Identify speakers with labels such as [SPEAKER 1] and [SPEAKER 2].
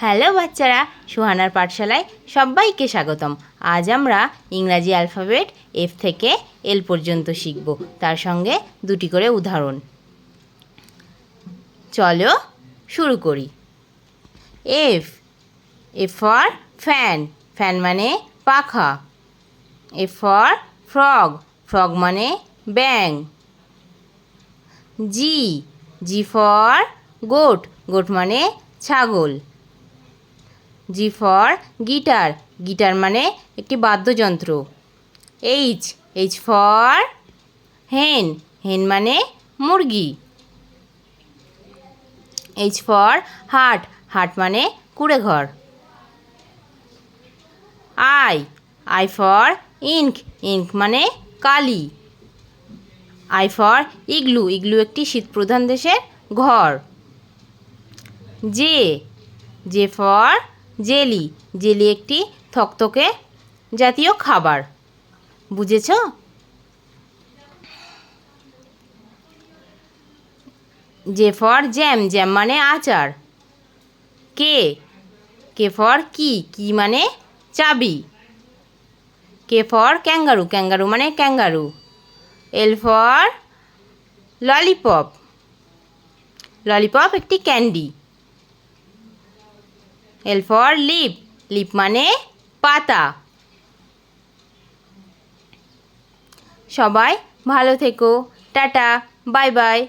[SPEAKER 1] Hello বাচ্চারা, সুহানার পাঠশালায় সবাইকে স্বাগতম। আজ আমরা ইংরাজি অ্যালফাবেট এফ থেকে এল পর্যন্ত শিখব, তার সঙ্গে দুটি করে উদাহরণ। চলো শুরু করি। F, F for fan, fan মানে পাখা। এফ ফর ফ্রগ, ফ্রগ মানে ব্যাঙ। জি, জি ফর গোট, গোট মানে ছাগল। জি ফর গিটার, গিটার মানে একটি বাদ্যযন্ত্র। এইচ, এইচ ফর হেন, হেন মানে মুরগি। এইচ ফর হাট, হাট মানে কুঁড়েঘর। I, I for ink, ink মানে কালি। আই ফর ইগলু, ইগলু একটি শীতপ্রধান দেশের ঘর। J, J for jelly, jelly একটি থকথকে জাতীয় খাবার। বুঝেছ? জে ফর জ্যাম, জ্যাম মানে আচার। কে, কে ফর কি, কি মানে চাবি। কে ফর ক্যাঙ্গারু, ক্যাঙ্গারু মানে kangaroo. L for lollipop, lollipop একটি candy. L for leaf, leaf মানে পাতা। সবাই ভালো থেকো, টাটা, বাই বাই।